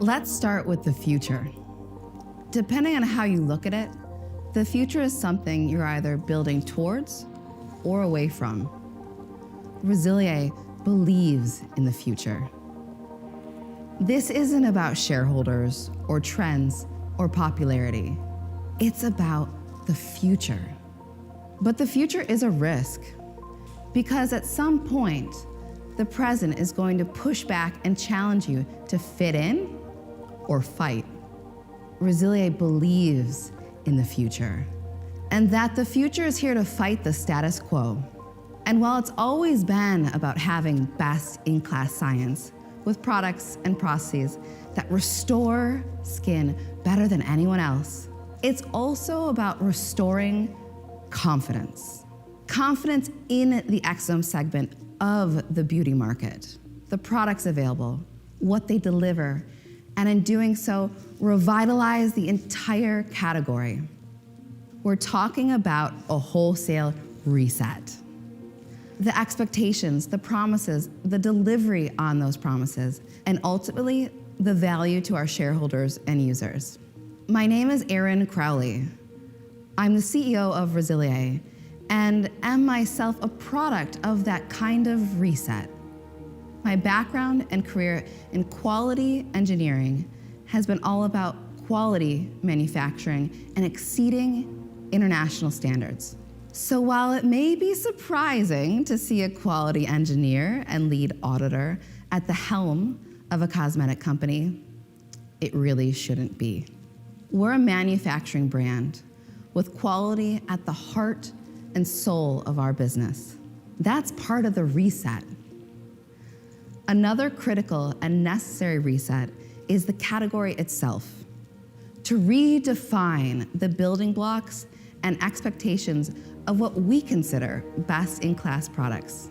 Let's start with the future. Depending on how you look at it, the future is something you're either building towards or away from. Resilie believes in the future. This isn't about shareholders or trends or popularity. It's about the future. But the future is a risk because at some point, the present is going to push back and challenge you to fit in or fight. Resilie believes in the future and that the future is here to fight the status quo. And while it's always been about having best-in-class science with products and processes that restore skin better than anyone else, it's also about restoring confidence. Confidence in the exosome segment of the beauty market, the products available, what they deliver, and in doing so, revitalize the entire category. We're talking about a wholesale reset. The expectations, the promises, the delivery on those promises, and ultimately, the value to our shareholders and users. My name is Erin Crowley. I'm the CEO of Resilie and am myself a product of that kind of reset. My background and career in quality engineering has been all about quality manufacturing and exceeding international standards. So while it may be surprising to see a quality engineer and lead auditor at the helm of a cosmetic company, it really shouldn't be. We're a manufacturing brand with quality at the heart and soul of our business. That's part of the reset. Another critical and necessary reset is the category itself, to redefine the building blocks and expectations of what we consider best-in-class products.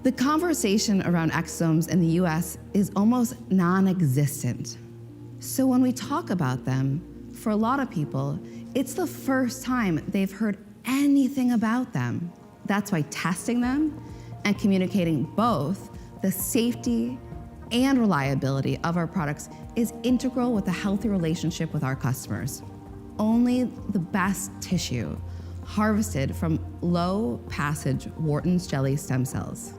The conversation around exosomes in the US is almost non-existent. So when we talk about them, for a lot of people, it's the first time they've heard anything about them. That's why testing them and communicating both the safety and reliability of our products is integral with a healthy relationship with our customers. Only the best tissue harvested from low passage Wharton's jelly stem cells,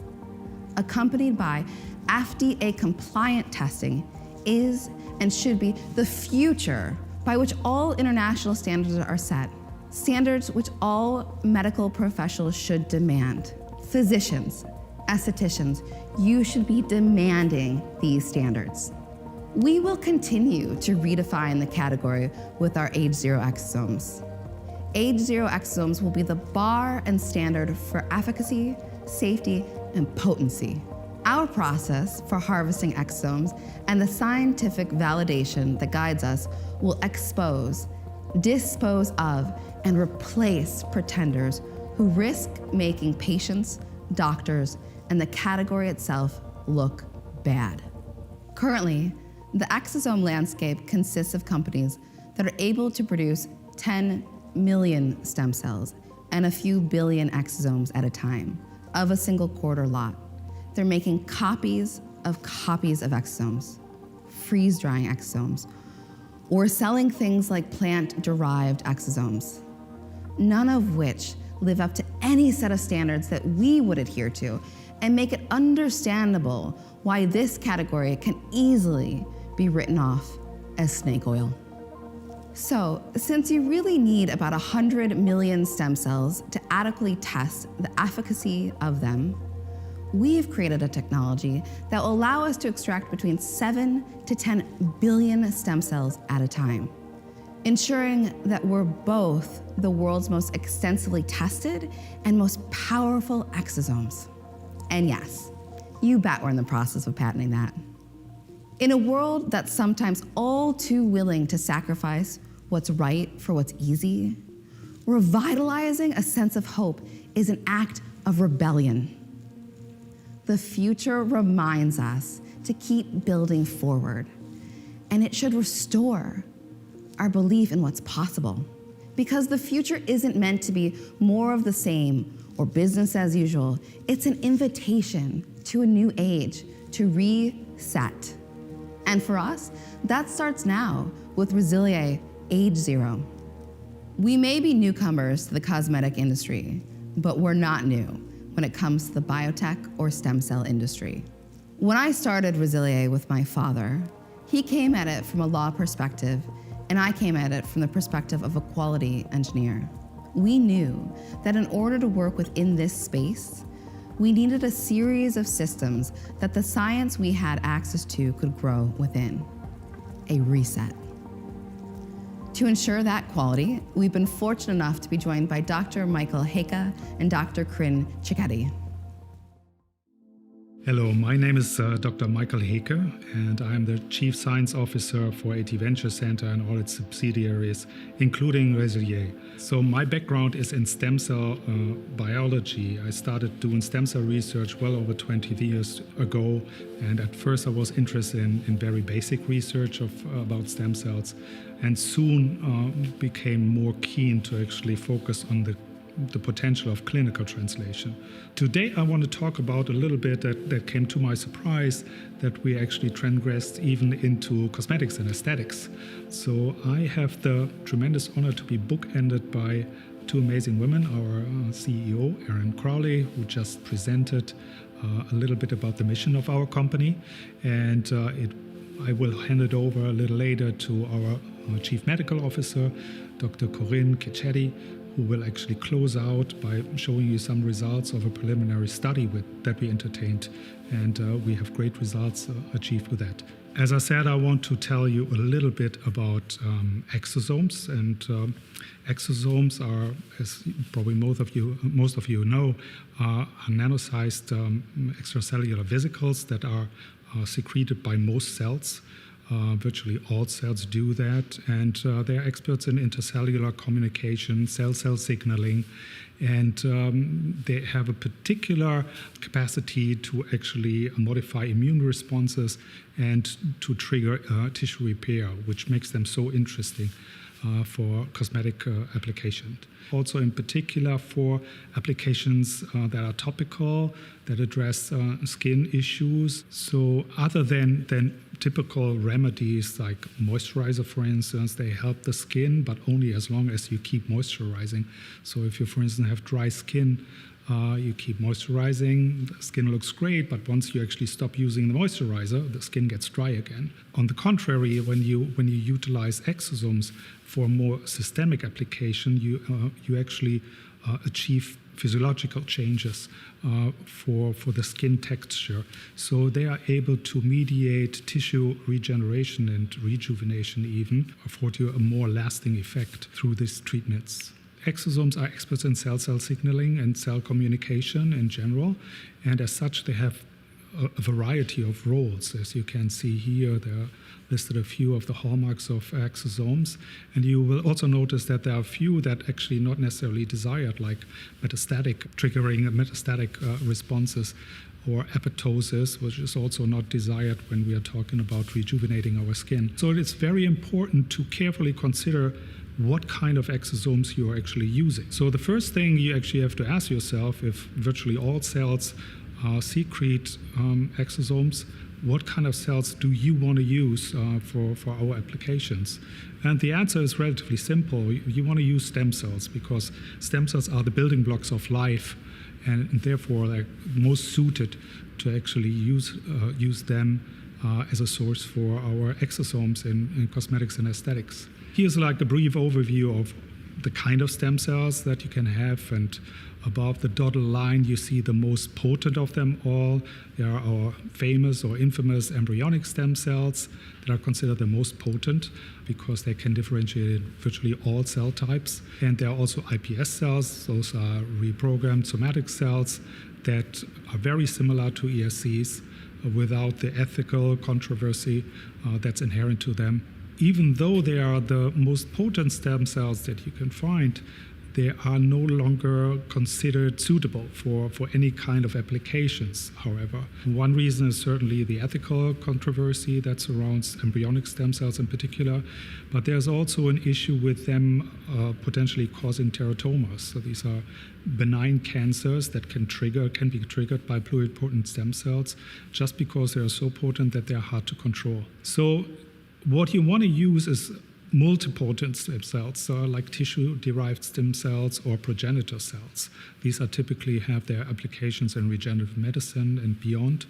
accompanied by FDA compliant testing, is and should be the future by which all international standards are set, standards which all medical professionals should demand. Physicians, estheticians, you should be demanding these standards. We will continue to redefine the category with our AGE ZERO exosomes. AGE ZERO exosomes will be the bar and standard for efficacy, safety, and potency. Our process for harvesting exosomes and the scientific validation that guides us will expose, dispose of, and replace pretenders who risk making patients, doctors, and the category itself look bad. Currently, the exosome landscape consists of companies that are able to produce 10 million stem cells and a few billion exosomes at a time of a single quarter lot. They're making copies of exosomes, freeze-drying exosomes, or selling things like plant-derived exosomes, none of which live up to any set of standards that we would adhere to and make it understandable why this category can easily be written off as snake oil. So, since you really need about 100 million stem cells to adequately test the efficacy of them, we've created a technology that will allow us to extract between 7 to 10 billion stem cells at a time, ensuring that we're both the world's most extensively tested and most powerful exosomes. And yes, you bet we're in the process of patenting that. In a world that's sometimes all too willing to sacrifice what's right for what's easy, revitalizing a sense of hope is an act of rebellion. The future reminds us to keep building forward, and it should restore our belief in what's possible. Because the future isn't meant to be more of the same or business as usual. It's an invitation to a new age, to reset. And for us, that starts now with Resilie AGE ZERO. We may be newcomers to the cosmetic industry, but we're not new when it comes to the biotech or stem cell industry. When I started Resilie with my father, he came at it from a law perspective, and I came at it from the perspective of a quality engineer. We knew that in order to work within this space, we needed a series of systems that the science we had access to could grow within. A reset. To ensure that quality, we've been fortunate enough to be joined by Dr. Michael Heke and Dr. Corinne Cicchetti. Hello, my name is Dr. Michael Heke, and I'm the Chief Science Officer for AT Venture Center and all its subsidiaries, including Resilie. So my background is in stem cell biology. I started doing stem cell research well over 20 years ago, and at first I was interested in very basic research about stem cells, and soon became more keen to actually focus on the potential of clinical translation. Today I want to talk about a little bit that came to my surprise, that we actually transgressed even into cosmetics and aesthetics. So I have the tremendous honor to be bookended by two amazing women, our CEO, Erin Crowley, who just presented a little bit about the mission of our company, and I will hand it over a little later to our Chief Medical Officer, Dr. Corinne Cicchetti, who will actually close out by showing you some results of a preliminary study that we entertained, and we have great results achieved with that. As I said, I want to tell you a little bit about exosomes, and exosomes are, as probably most of you know, are nano-sized extracellular vesicles that are secreted by most cells. Virtually all cells do that, and they're experts in intercellular communication, cell-cell signaling, and they have a particular capacity to actually modify immune responses and to trigger tissue repair, which makes them so interesting for cosmetic applications. Also in particular for applications that are topical, that address skin issues. So other than typical remedies like moisturizer, for instance, they help the skin, but only as long as you keep moisturizing. So if you, for instance, have dry skin, you keep moisturizing, the skin looks great, but once you actually stop using the moisturizer, the skin gets dry again. On the contrary, when you utilize exosomes for more systemic application, you actually achieve physiological changes for the skin texture. So they are able to mediate tissue regeneration and rejuvenation even, afford you a more lasting effect through these treatments. Exosomes are experts in cell-cell signaling and cell communication in general, and as such they have a variety of roles. As you can see here, there are listed a few of the hallmarks of exosomes, and you will also notice that there are a few that actually not necessarily desired, like triggering metastatic responses, or apoptosis, which is also not desired when we are talking about rejuvenating our skin. So it's very important to carefully consider what kind of exosomes you are actually using. So the first thing you actually have to ask yourself, if virtually all cells secrete exosomes, what kind of cells do you want to use for our applications? And the answer is relatively simple. You want to use stem cells because stem cells are the building blocks of life, and therefore they're most suited to actually use them as a source for our exosomes in cosmetics and aesthetics. Here's like a brief overview of the kind of stem cells that you can have, and above the dotted line you see the most potent of them all. They are our famous or infamous embryonic stem cells that are considered the most potent because they can differentiate virtually all cell types. And there are also iPS cells. Those are reprogrammed somatic cells that are very similar to ESCs without the ethical controversy that's inherent to them. Even though they are the most potent stem cells that you can find, they are no longer considered suitable for any kind of applications, however. One reason is certainly the ethical controversy that surrounds embryonic stem cells in particular, but there's also an issue with them potentially causing teratomas. So these are benign cancers that can be triggered by pluripotent stem cells just because they are so potent that they're hard to control. So what you want to use is multipotent stem cells, like tissue-derived stem cells or progenitor cells. These are typically have their applications in regenerative medicine and beyond,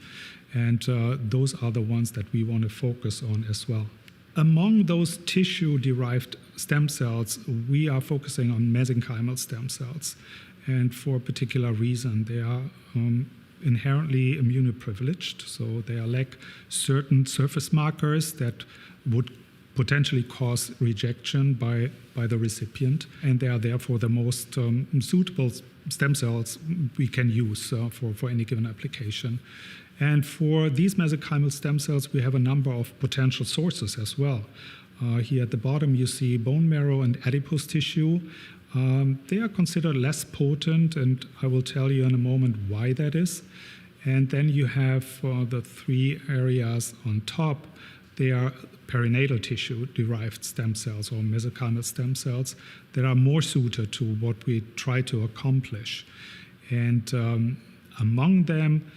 and those are the ones that we want to focus on as well. Among those tissue-derived stem cells, we are focusing on mesenchymal stem cells, and for a particular reason. They are inherently immunoprivileged, so they lack certain surface markers that would potentially cause rejection by the recipient, and they are therefore the most suitable stem cells we can use for any given application. And for these mesenchymal stem cells, we have a number of potential sources as well. Here at the bottom, you see bone marrow and adipose tissue. They are considered less potent, and I will tell you in a moment why that is. And then you have the three areas on top. They are perinatal tissue-derived stem cells or mesenchymal stem cells that are more suited to what we try to accomplish. And among them,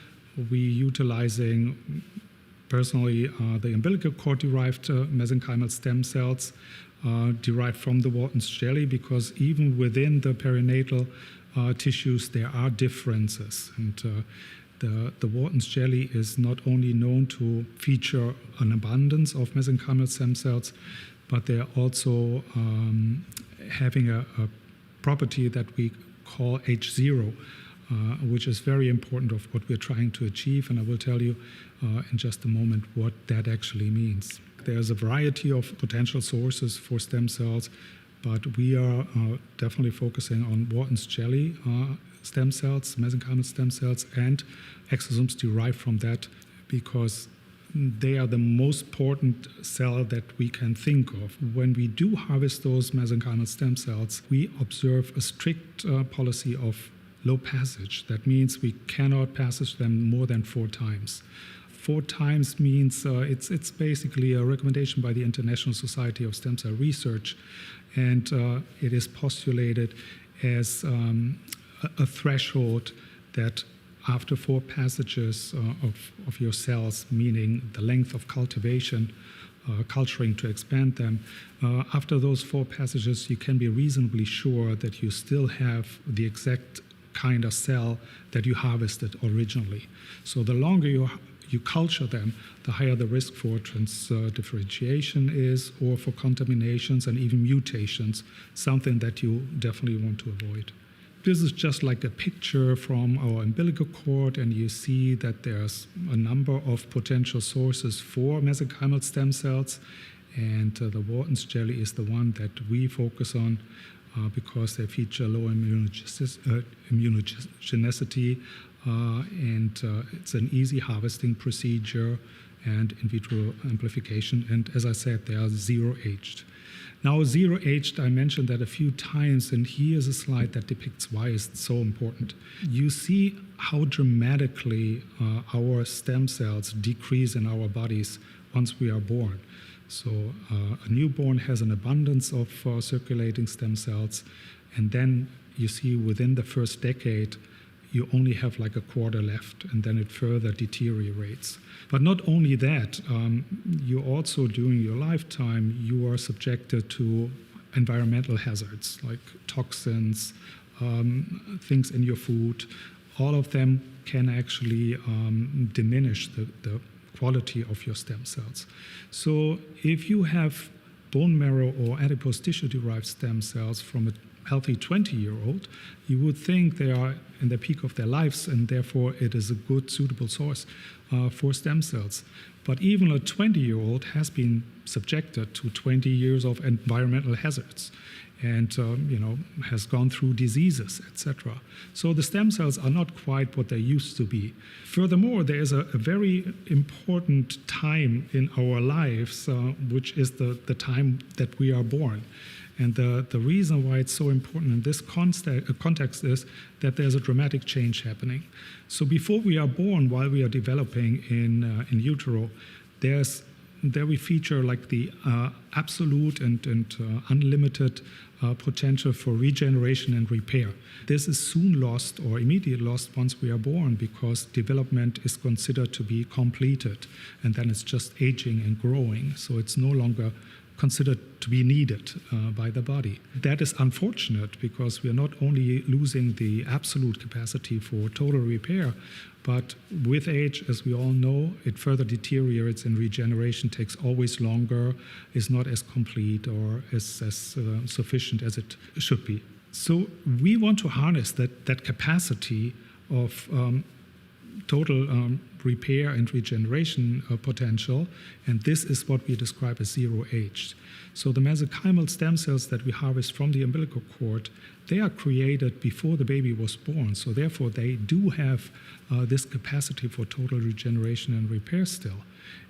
we're utilizing, personally, the umbilical cord-derived mesenchymal stem cells derived from the Wharton's jelly, because even within the perinatal tissues, there are differences. And the Wharton's jelly is not only known to feature an abundance of mesenchymal stem cells, but they're also having a property that we call AGE ZERO, which is very important of what we're trying to achieve, and I will tell you in just a moment what that actually means. There's a variety of potential sources for stem cells, but we are definitely focusing on Wharton's jelly stem cells, mesenchymal stem cells, and exosomes derived from that, because they are the most potent cell that we can think of. When we do harvest those mesenchymal stem cells, we observe a strict policy of low passage. That means we cannot passage them more than 4 times. 4 times means it's basically a recommendation by the International Society of Stem Cell Research, and it is postulated as a threshold that after 4 passages of your cells, meaning the length of cultivation, culturing to expand them, after those 4 passages, you can be reasonably sure that you still have the exact kind of cell that you harvested originally. So the longer you culture them, the higher the risk for transdifferentiation is, or for contaminations and even mutations, something that you definitely want to avoid. This is just like a picture from our umbilical cord, and you see that there's a number of potential sources for mesenchymal stem cells, and the Wharton's jelly is the one that we focus on because they feature low immunogenicity, and it's an easy harvesting procedure and in vitro amplification, and as I said, they are zero-aged. Now, zero-aged, I mentioned that a few times, and here's a slide that depicts why it's so important. You see how dramatically our stem cells decrease in our bodies once we are born. So a newborn has an abundance of circulating stem cells, and then you see within the first decade, you only have like a quarter left, and then it further deteriorates. But not only that, you also, during your lifetime, you are subjected to environmental hazards like toxins, things in your food. All of them can actually diminish the quality of your stem cells. So if you have bone marrow or adipose tissue-derived stem cells from a healthy 20-year-old, you would think they are in the peak of their lives, and therefore it is a good, suitable source for stem cells. But even a 20-year-old has been subjected to 20 years of environmental hazards, and has gone through diseases, etc. So the stem cells are not quite what they used to be. Furthermore, there is a very important time in our lives, which is the time that we are born. And the reason why it's so important in this context is that there's a dramatic change happening. So before we are born, while we are developing in utero, there we feature like the absolute and unlimited potential for regeneration and repair. This is soon lost or immediate lost once we are born because development is considered to be completed, and then it's just aging and growing. So it's no longer considered to be needed by the body. That is unfortunate because we are not only losing the absolute capacity for total repair, but with age, as we all know, it further deteriorates and regeneration takes always longer, is not as complete or as sufficient as it should be. So we want to harness that capacity of total repair and regeneration potential, and this is what we describe as zero-aged. So the mesenchymal stem cells that we harvest from the umbilical cord, they are created before the baby was born, so therefore they do have this capacity for total regeneration and repair still.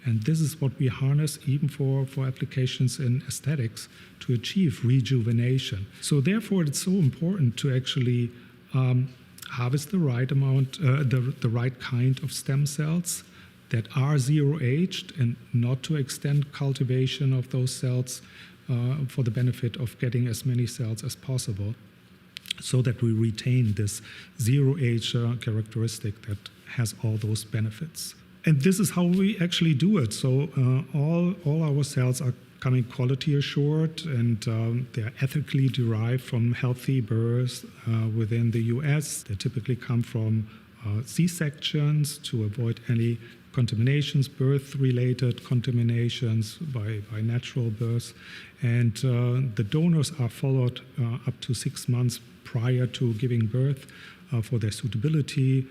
And this is what we harness even for applications in aesthetics to achieve rejuvenation. So therefore it's so important to actually harvest the right amount, the right kind of stem cells that are zero-aged, and not to extend cultivation of those cells for the benefit of getting as many cells as possible, so that we retain this zero-age characteristic that has all those benefits. And this is how we actually do it. So all our cells are coming quality assured, and they're ethically derived from healthy births within the US. They typically come from C-sections to avoid any contaminations, birth-related contaminations by natural births. And the donors are followed up to 6 months prior to giving birth for their suitability.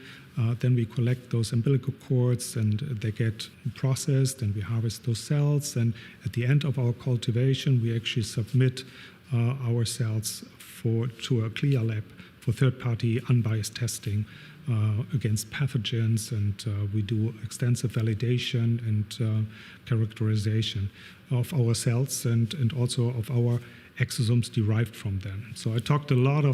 Then we collect those umbilical cords and they get processed, and we harvest those cells. And at the end of our cultivation, we actually submit our cells to a CLIA lab for third-party unbiased testing against pathogens, and we do extensive validation and characterization of our cells and also of our exosomes derived from them. So I talked a lot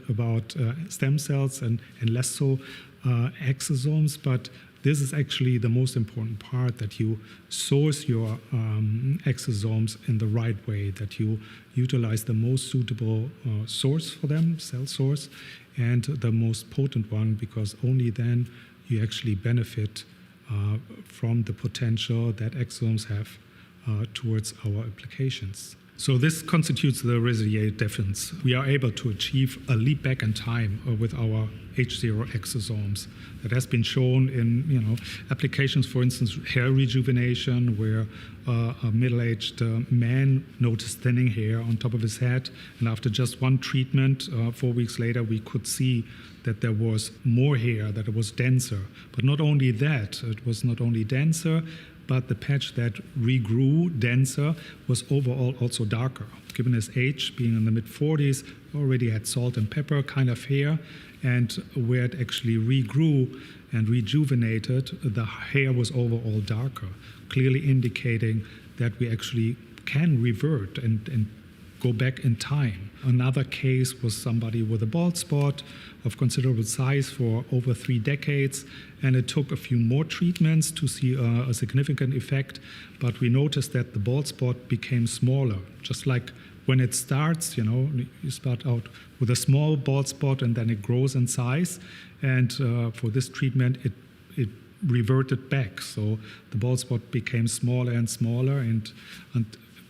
about stem cells and less so exosomes, but this is actually the most important part, that you source your exosomes in the right way, that you utilize the most suitable source for them, cell source, and the most potent one, because only then you actually benefit from the potential that exosomes have towards our applications. So this constitutes the Resilie difference. We are able to achieve a leap back in time with our AGE ZERO exosomes. That has been shown in applications, for instance, hair rejuvenation, where a middle-aged man noticed thinning hair on top of his head, and after just one treatment, 4 weeks later, we could see that there was more hair, that it was denser. But not only that, it was not only denser, but the patch that regrew denser was overall also darker. Given his age, being in the mid-40s, already had salt and pepper kind of hair, and where it actually regrew and rejuvenated, the hair was overall darker, clearly indicating that we actually can revert and go back in time. Another case was somebody with a bald spot of considerable size for over 3 decades, and it took a few more treatments to see a significant effect, but we noticed that the bald spot became smaller, just like when it starts, you start out with a small bald spot and then it grows in size, and for this treatment it reverted back, so the bald spot became smaller and smaller, and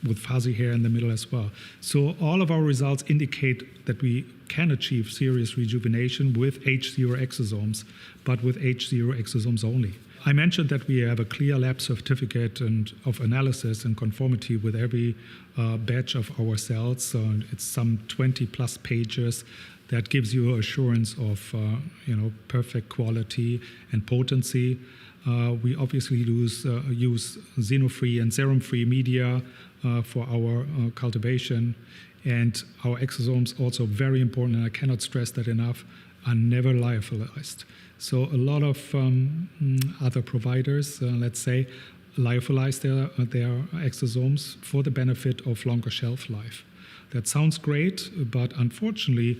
with fuzzy hair in the middle as well. So all of our results indicate that we can achieve serious rejuvenation with AGE ZERO exosomes, but with AGE ZERO exosomes only. I mentioned that we have a CLIA lab certificate and of analysis and conformity with every batch of our cells. So it's some 20 plus pages that gives you assurance of perfect quality and potency. We obviously use xeno-free and serum-free media for our cultivation, and our exosomes, also very important, and I cannot stress that enough, are never lyophilized. So a lot of other providers, let's say, lyophilize their exosomes for the benefit of longer shelf life. That sounds great, but unfortunately,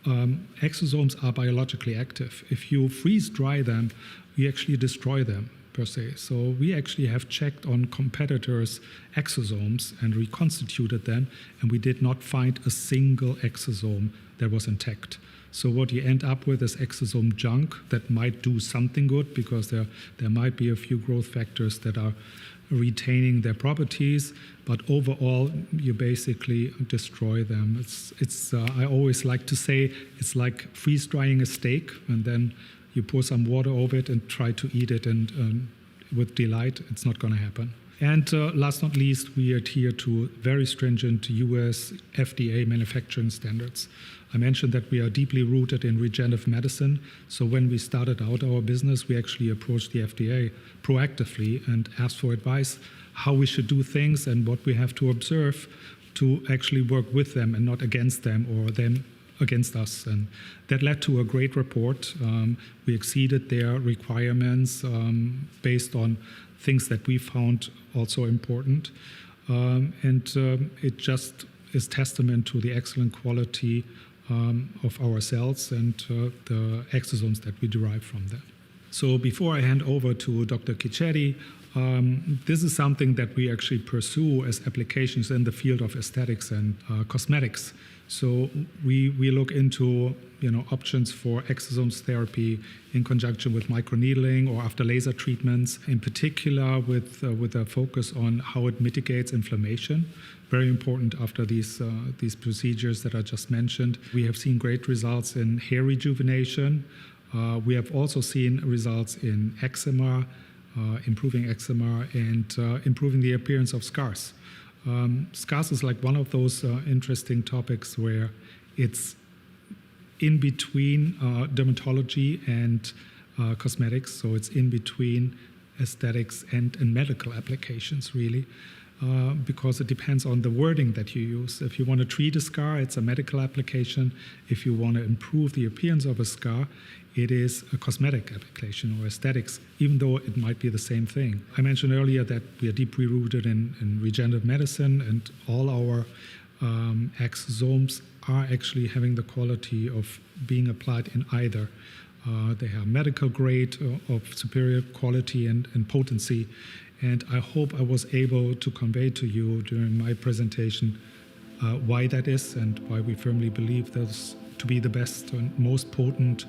exosomes are biologically active. If you freeze dry them, you actually destroy them per se. So we actually have checked on competitors' exosomes and reconstituted them, and we did not find a single exosome that was intact. So what you end up with is exosome junk that might do something good, because there might be a few growth factors that are retaining their properties, but overall you basically destroy them. It's I always like to say it's like freeze drying a steak, and then you pour some water over it and try to eat it, and with delight. It's not going to happen. And last not least, we adhere to very stringent US FDA manufacturing standards. I mentioned that we are deeply rooted in regenerative medicine. So when we started out our business, we actually approached the FDA proactively and asked for advice how we should do things and what we have to observe to actually work with them and not against them or them against us. And that led to a great report. We exceeded their requirements based on things that we found also important. It just is testament to the excellent quality of our cells and the exosomes that we derive from them. So before I hand over to Dr. Cicchetti, this is something that we actually pursue as applications in the field of aesthetics and cosmetics. So we look into options for exosomes therapy in conjunction with microneedling or after laser treatments, in particular with a focus on how it mitigates inflammation. Very important after these procedures that I just mentioned. We have seen great results in hair rejuvenation. We have also seen results in eczema, improving eczema, and improving the appearance of scars. Scars is like one of those interesting topics where it's in between dermatology and cosmetics, so it's in between aesthetics and medical applications, really, because it depends on the wording that you use. If you want to treat a scar, it's a medical application. If you want to improve the appearance of a scar, it is a cosmetic application or aesthetics, even though it might be the same thing. I mentioned earlier that we are deeply rooted in regenerative medicine, and all our exosomes are actually having the quality of being applied in either. They have medical grade of superior quality and potency. And I hope I was able to convey to you during my presentation why that is and why we firmly believe those to be the best and most potent,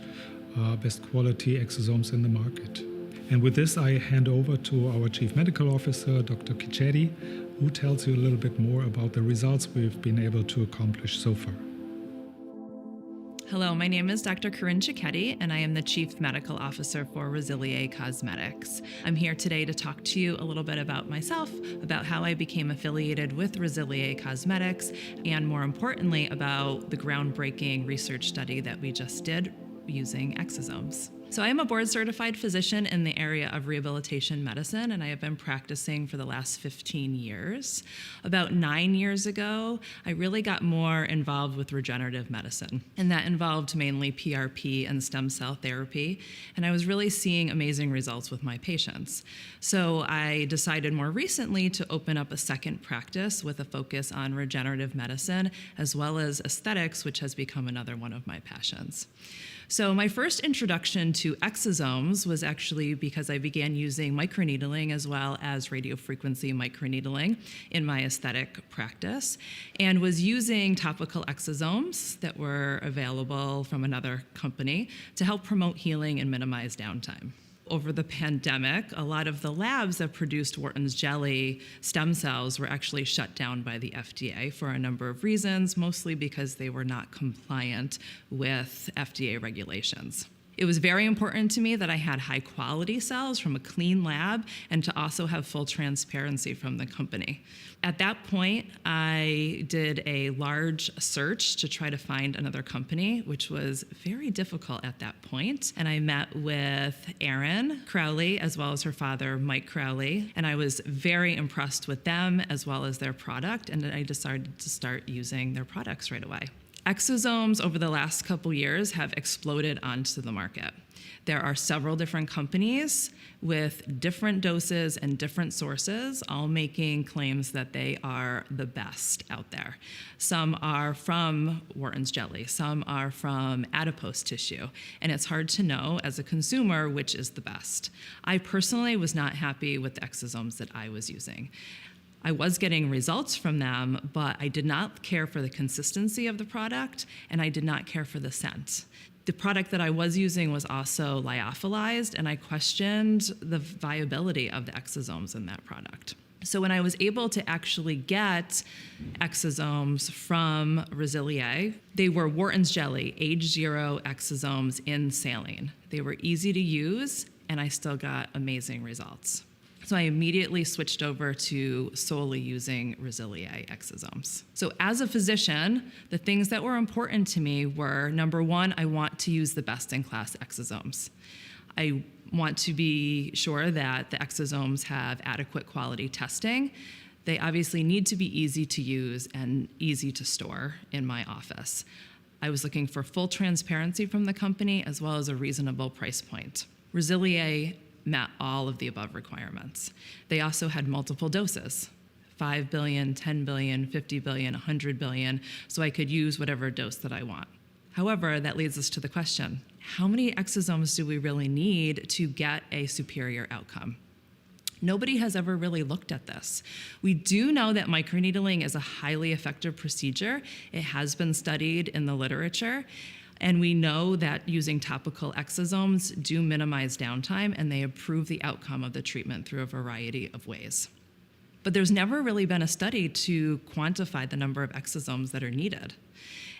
best quality exosomes in the market. And with this, I hand over to our Chief Medical Officer, Dr. Cicchetti, who tells you a little bit more about the results we've been able to accomplish so far. Hello, my name is Dr. Corinne Cicchetti, and I am the Chief Medical Officer for Resilie Cosmetics. I'm here today to talk to you a little bit about myself, about how I became affiliated with Resilie Cosmetics, and more importantly, about the groundbreaking research study that we just did using exosomes. So I am a board-certified physician in the area of rehabilitation medicine, and I have been practicing for the last 15 years. About 9 years ago, I really got more involved with regenerative medicine, and that involved mainly PRP and stem cell therapy, and I was really seeing amazing results with my patients. So I decided more recently to open up a second practice with a focus on regenerative medicine, as well as aesthetics, which has become another one of my passions. So my first introduction to exosomes was actually because I began using microneedling as well as radiofrequency microneedling in my aesthetic practice, and was using topical exosomes that were available from another company to help promote healing and minimize downtime. Over the pandemic, a lot of the labs that produced Wharton's jelly stem cells were actually shut down by the FDA for a number of reasons, mostly because they were not compliant with FDA regulations. It was very important to me that I had high quality cells from a clean lab and to also have full transparency from the company. At that point, I did a large search to try to find another company, which was very difficult at that point. And I met with Erin Crowley, as well as her father, Mike Crowley, and I was very impressed with them as well as their product, and I decided to start using their products right away. Exosomes over the last couple years have exploded onto the market. There are several different companies with different doses and different sources, all making claims that they are the best out there. Some are from Wharton's jelly, some are from adipose tissue, and it's hard to know as a consumer which is the best. I personally was not happy with the exosomes that I was using. I was getting results from them, but I did not care for the consistency of the product, and I did not care for the scent. The product that I was using was also lyophilized, and I questioned the viability of the exosomes in that product. So when I was able to actually get exosomes from Resilie, they were Wharton's jelly, AGE ZERO exosomes in saline. They were easy to use, and I still got amazing results. So I immediately switched over to solely using Resilie exosomes. So as a physician, the things that were important to me were, number one, I want to use the best-in-class exosomes. I want to be sure that the exosomes have adequate quality testing. They obviously need to be easy to use and easy to store in my office. I was looking for full transparency from the company as well as a reasonable price point. Resilie met all of the above requirements. They also had multiple doses, 5 billion, 10 billion, 50 billion, 100 billion, so I could use whatever dose that I want. However, that leads us to the question, how many exosomes do we really need to get a superior outcome? Nobody has ever really looked at this. We do know that microneedling is a highly effective procedure. It has been studied in the literature. And we know that using topical exosomes do minimize downtime, and they improve the outcome of the treatment through a variety of ways. But there's never really been a study to quantify the number of exosomes that are needed.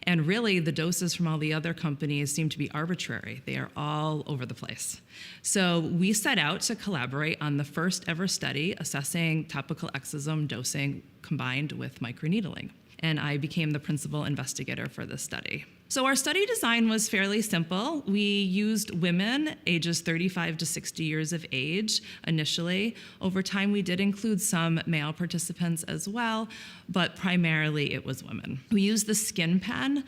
And really, the doses from all the other companies seem to be arbitrary. They are all over the place. So we set out to collaborate on the first ever study assessing topical exosome dosing combined with microneedling. And I became the principal investigator for this study. So our study design was fairly simple. We used women ages 35 to 60 years of age initially. Over time, we did include some male participants as well, but primarily it was women. We used the skin pen,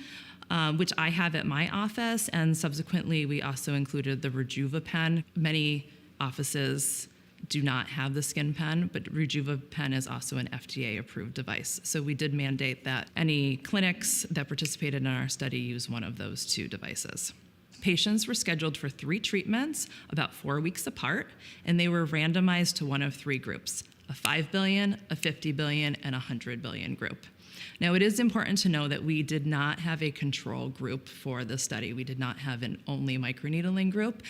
which I have at my office, and subsequently we also included the Rejuva pen. Many offices do not have the skin pen, but Rejuva pen is also an FDA-approved device. So we did mandate that any clinics that participated in our study use one of those two devices. Patients were scheduled for 3 treatments about 4 weeks apart, and they were randomized to one of 3 groups, a 5 billion, a 50 billion, and a 100 billion group. Now, it is important to know that we did not have a control group for the study. We did not have an only microneedling group.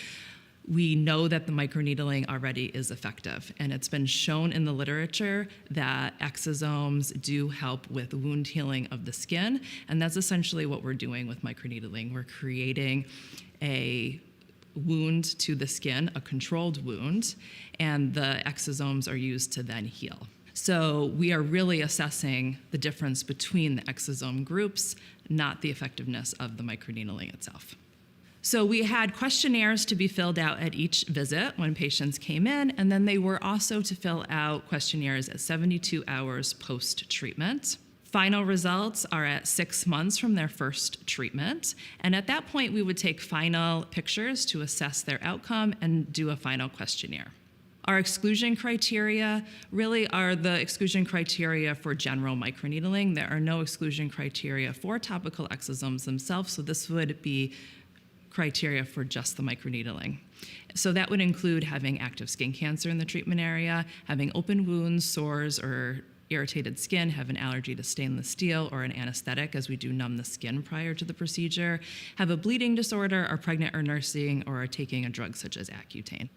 We know that the microneedling already is effective, and it's been shown in the literature that exosomes do help with wound healing of the skin, and that's essentially what we're doing with microneedling. We're creating a wound to the skin, a controlled wound, and the exosomes are used to then heal. So we are really assessing the difference between the exosome groups, not the effectiveness of the microneedling itself. So we had questionnaires to be filled out at each visit when patients came in, and then they were also to fill out questionnaires at 72 hours post-treatment. Final results are at 6 months from their first treatment, and at that point we would take final pictures to assess their outcome and do a final questionnaire. Our exclusion criteria really are the exclusion criteria for general microneedling. There are no exclusion criteria for topical exosomes themselves, so this would be criteria for just the microneedling. So that would include having active skin cancer in the treatment area, having open wounds, sores, or irritated skin, have an allergy to stainless steel or an anesthetic, as we do numb the skin prior to the procedure, have a bleeding disorder, are pregnant or nursing, or are taking a drug such as Accutane.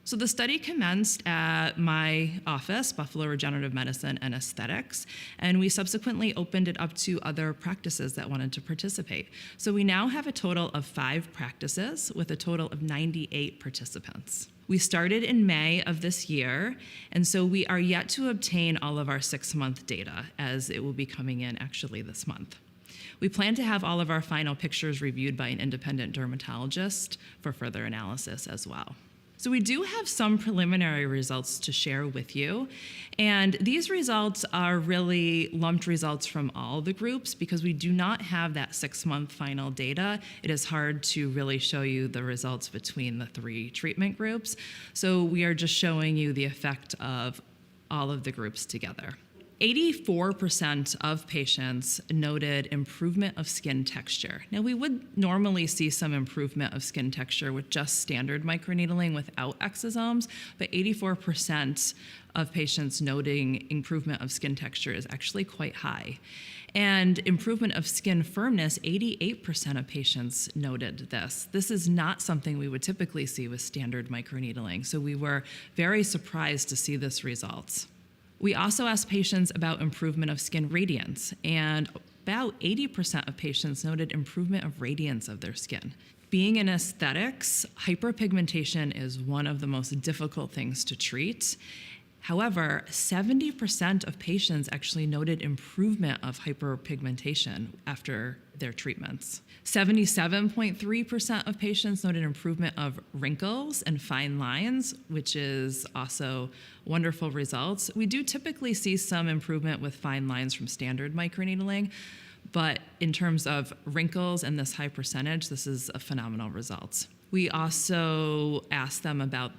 So the study commenced at my office, Buffalo Regenerative Medicine and Aesthetics, and we subsequently opened it up to other practices that wanted to participate. So we now have a total of 5 practices with a total of 98 participants. We started in May of this year, and so we are yet to obtain all of our 6-month data, as it will be coming in actually this month. We plan to have all of our final pictures reviewed by an independent dermatologist for further analysis as well. So we do have some preliminary results to share with you. And these results are really lumped results from all the groups because we do not have that 6-month final data. It is hard to really show you the results between the 3 treatment groups. So we are just showing you the effect of all of the groups together. 84% of patients noted improvement of skin texture. Now, we would normally see some improvement of skin texture with just standard microneedling without exosomes, but 84% of patients noting improvement of skin texture is actually quite high. And improvement of skin firmness, 88% of patients noted this. This is not something we would typically see with standard microneedling, so we were very surprised to see this result. We also asked patients about improvement of skin radiance, and about 80% of patients noted improvement of radiance of their skin. Being in aesthetics, hyperpigmentation is one of the most difficult things to treat. However, 70% of patients actually noted improvement of hyperpigmentation after their treatments. 77.3% of patients noted improvement of wrinkles and fine lines, which is also wonderful results. We do typically see some improvement with fine lines from standard microneedling, but in terms of wrinkles and this high percentage, this is a phenomenal result. We also asked them about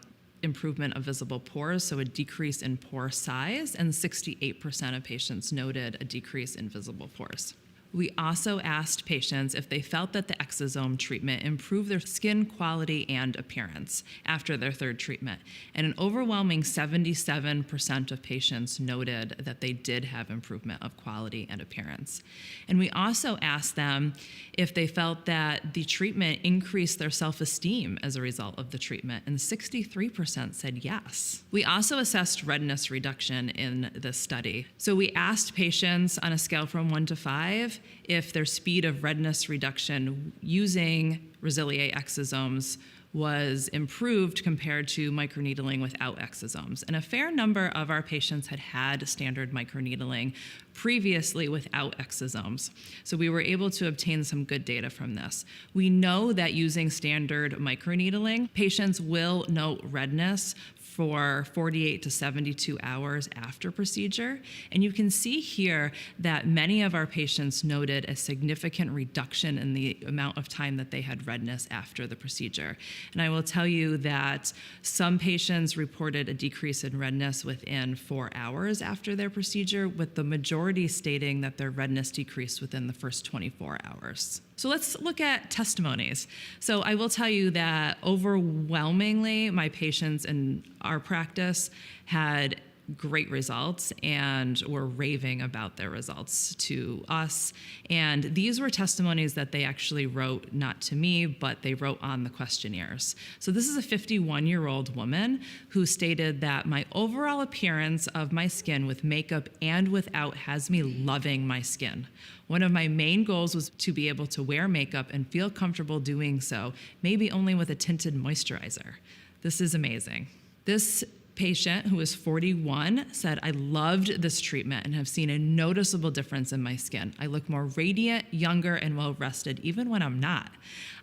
improvement of visible pores, so a decrease in pore size, and 68% of patients noted a decrease in visible pores. We also asked patients if they felt that the exosome treatment improved their skin quality and appearance after their 3rd treatment. And an overwhelming 77% of patients noted that they did have improvement of quality and appearance. And we also asked them if they felt that the treatment increased their self-esteem as a result of the treatment, and 63% said yes. We also assessed redness reduction in this study. So we asked patients on a scale from 1 to 5 if their speed of redness reduction using Resilie exosomes was improved compared to microneedling without exosomes. And a fair number of our patients had had standard microneedling previously without exosomes. So we were able to obtain some good data from this. We know that using standard microneedling, patients will note redness for 48 to 72 hours after procedure. And you can see here that many of our patients noted a significant reduction in the amount of time that they had redness after the procedure. And I will tell you that some patients reported a decrease in redness within 4 hours after their procedure, with the majority stating that their redness decreased within the first 24 hours. So let's look at testimonies. So I will tell you that overwhelmingly, my patients in our practice had great results and were raving about their results to us. And these were testimonies that they actually wrote, not to me, but they wrote on the questionnaires. So this is a 51-year-old woman who stated that my overall appearance of my skin with makeup and without has me loving my skin. One of my main goals was to be able to wear makeup and feel comfortable doing so, maybe only with a tinted moisturizer. This is amazing. This patient, who is 41, said, I loved this treatment and have seen a noticeable difference in my skin. I look more radiant, younger, and well-rested, even when I'm not.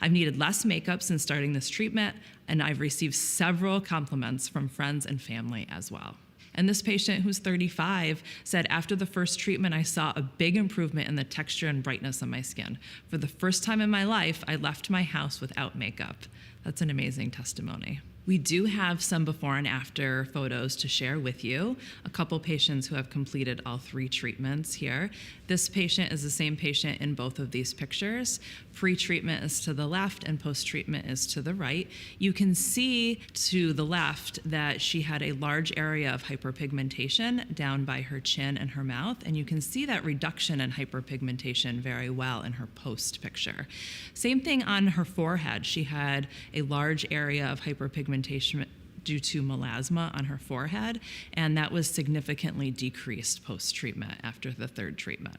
I've needed less makeup since starting this treatment, and I've received several compliments from friends and family as well. And this patient, who's 35, said, after the first treatment, I saw a big improvement in the texture and brightness of my skin. For the first time in my life, I left my house without makeup. That's an amazing testimony. We do have some before and after photos to share with you. A couple patients who have completed all 3 treatments here. This patient is the same patient in both of these pictures. Pre-treatment is to the left and post-treatment is to the right. You can see to the left that she had a large area of hyperpigmentation down by her chin and her mouth, and you can see that reduction in hyperpigmentation very well in her post picture. Same thing on her forehead. She had a large area of hyperpigmentation due to melasma on her forehead, and that was significantly decreased post-treatment after the 3rd treatment.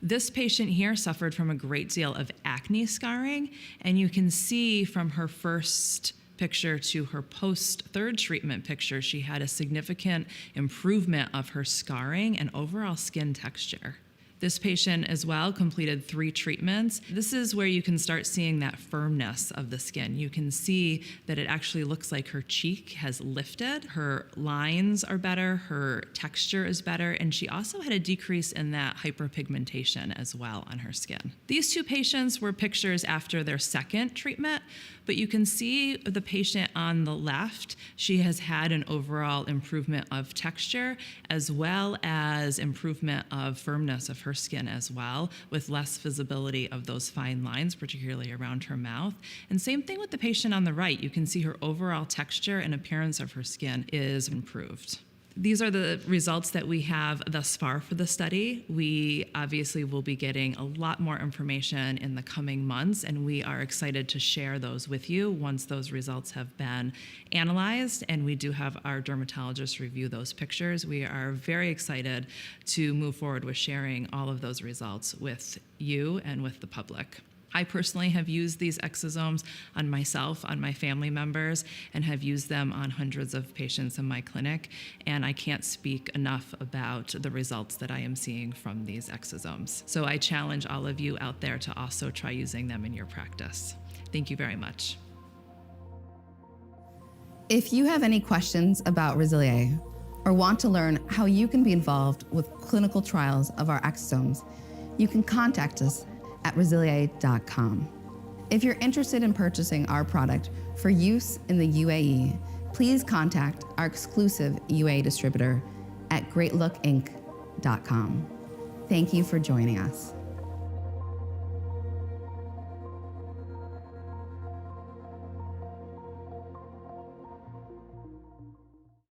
This patient here suffered from a great deal of acne scarring, and you can see from her first picture to her post-3rd treatment picture, she had a significant improvement of her scarring and overall skin texture. This patient as well completed 3 treatments. This is where you can start seeing that firmness of the skin. You can see that it actually looks like her cheek has lifted, her lines are better, her texture is better, and she also had a decrease in that hyperpigmentation as well on her skin. These 2 patients were pictures after their second treatment, but you can see the patient on the left, she has had an overall improvement of texture as well as improvement of firmness of her skin as well, with less visibility of those fine lines, particularly around her mouth. And same thing with the patient on the right. You can see her overall texture and appearance of her skin is improved. These are the results that we have thus far for the study. We obviously will be getting a lot more information in the coming months, and we are excited to share those with you once those results have been analyzed, and we do have our dermatologist review those pictures. We are very excited to move forward with sharing all of those results with you and with the public. I personally have used these exosomes on myself, on my family members, and have used them on hundreds of patients in my clinic, and I can't speak enough about the results that I am seeing from these exosomes. So I challenge all of you out there to also try using them in your practice. Thank you very much. If you have any questions about Resilie or want to learn how you can be involved with clinical trials of our exosomes, you can contact us at Resilie.com. If you're interested in purchasing our product for use in the UAE, please contact our exclusive UAE distributor at greatlookinc.com. Thank you for joining us.